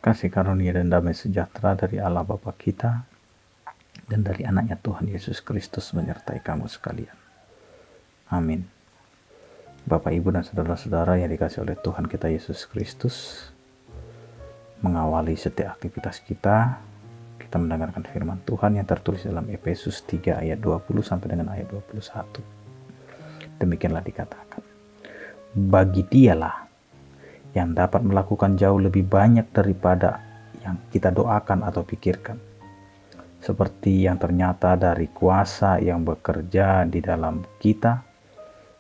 Kasih karunia dan damai sejahtera dari Allah Bapa kita dan dari anaknya Tuhan Yesus Kristus menyertai kamu sekalian. Amin. Bapak, Ibu, dan saudara-saudara yang dikasihi oleh Tuhan kita Yesus Kristus, mengawali setiap aktivitas kita mendengarkan firman Tuhan yang tertulis dalam Efesus 3 ayat 20 sampai dengan ayat 21. Demikianlah dikatakan, bagi Dialah yang dapat melakukan jauh lebih banyak daripada yang kita doakan atau pikirkan, seperti yang ternyata dari kuasa yang bekerja di dalam kita.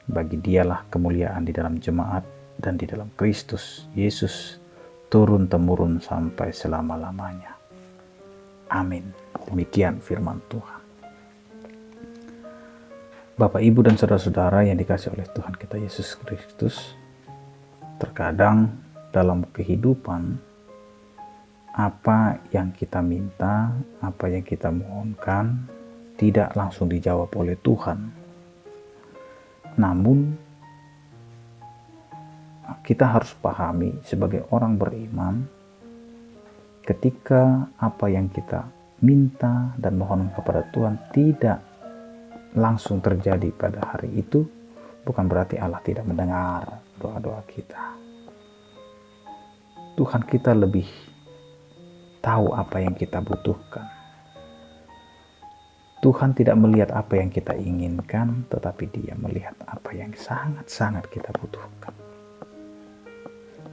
Bagi Dialah kemuliaan di dalam jemaat dan di dalam Kristus Yesus turun-temurun sampai selama-lamanya. Amin. Demikian firman Tuhan. Bapak, Ibu, dan saudara-saudara yang dikasihi oleh Tuhan kita Yesus Kristus, terkadang dalam kehidupan apa yang kita minta, apa yang kita mohonkan tidak langsung dijawab oleh Tuhan. Namun kita harus pahami sebagai orang beriman, ketika apa yang kita minta dan mohon kepada Tuhan tidak langsung terjadi pada hari itu, bukan berarti Allah tidak mendengar doa-doa kita. Tuhan kita lebih tahu apa yang kita butuhkan. Tuhan tidak melihat apa yang kita inginkan, tetapi Dia melihat apa yang sangat-sangat kita butuhkan.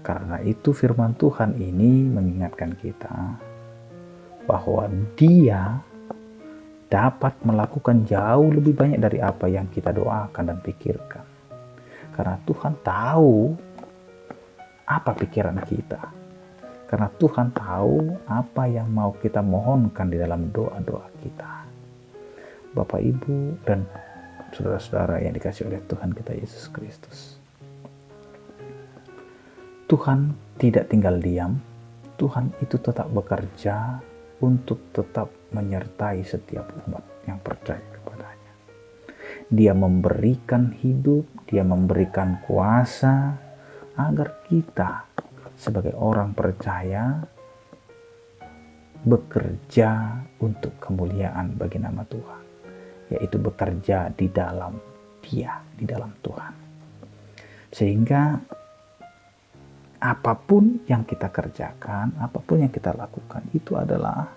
Karena itu firman Tuhan ini mengingatkan kita bahwa Dia dapat melakukan jauh lebih banyak dari apa yang kita doakan dan pikirkan. Karena Tuhan tahu apa pikiran kita. Karena Tuhan tahu apa yang mau kita mohonkan di dalam doa-doa kita. Bapak, Ibu, dan saudara-saudara yang dikasihi oleh Tuhan kita Yesus Kristus, Tuhan tidak tinggal diam. Tuhan itu tetap bekerja untuk tetap menyertai setiap umat yang percaya kepadanya. Dia memberikan hidup, Dia memberikan kuasa agar kita sebagai orang percaya bekerja untuk kemuliaan bagi nama Tuhan, yaitu bekerja di dalam Dia, di dalam Tuhan. Sehingga apapun yang kita kerjakan, apapun yang kita lakukan, itu adalah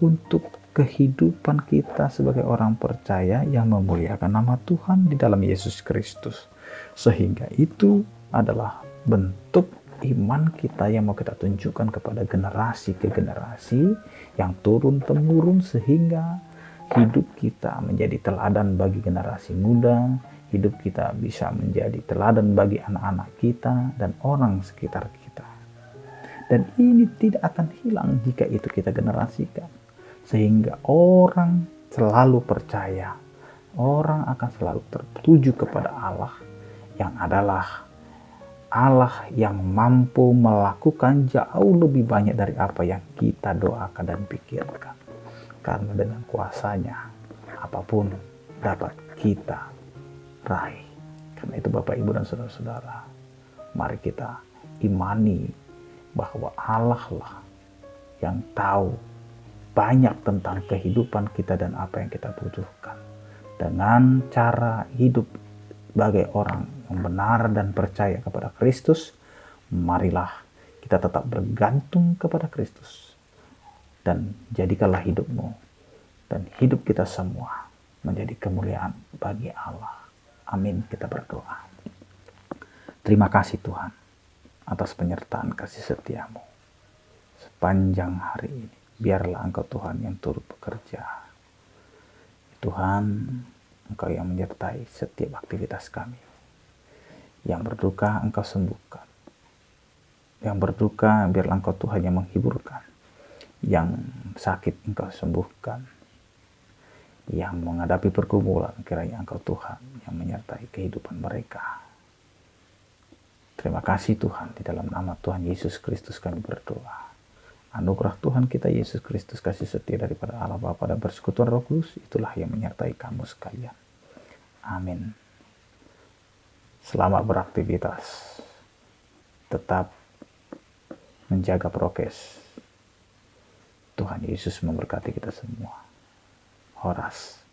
untuk kehidupan kita sebagai orang percaya yang memuliakan nama Tuhan di dalam Yesus Kristus. Sehingga itu adalah bentuk iman kita yang mau kita tunjukkan kepada generasi ke generasi yang turun-temurun, sehingga hidup kita menjadi teladan bagi generasi muda, hidup kita bisa menjadi teladan bagi anak-anak kita dan orang sekitar kita. Dan ini tidak akan hilang jika itu kita generasikan. Sehingga orang selalu percaya, orang akan selalu tertuju kepada Allah yang adalah Allah yang mampu melakukan jauh lebih banyak dari apa yang kita doakan dan pikirkan. Karena dengan kuasanya, apapun dapat kita raih. Karena itu Bapak, Ibu, dan saudara-saudara, mari kita imani bahwa Allah lah yang tahu banyak tentang kehidupan kita dan apa yang kita butuhkan. Dengan cara hidup sebagai orang yang benar dan percaya kepada Kristus, marilah kita tetap bergantung kepada Kristus. Dan jadikanlah hidupmu dan hidup kita semua menjadi kemuliaan bagi Allah. Amin. Kita berdoa. Terima kasih Tuhan atas penyertaan kasih setiamu sepanjang hari ini. Biarlah Engkau Tuhan yang turut bekerja. Tuhan, Engkau yang menyertai setiap aktivitas kami. Yang berduka Engkau sembuhkan. Yang berduka biarlah Engkau Tuhan yang menghiburkan. Yang sakit Engkau sembuhkan. Yang menghadapi pergumulan kiranya Engkau Tuhan yang menyertai kehidupan mereka. Terima kasih Tuhan, di dalam nama Tuhan Yesus Kristus kami berdoa. Anugerah Tuhan kita Yesus Kristus, kasih setia daripada Allah Bapa dan persekutuan Roh Kudus, itulah yang menyertai kamu sekalian. Amin. Selamat beraktivitas. Tetap menjaga prokes. Tuhan Yesus memberkati kita semua. Horas.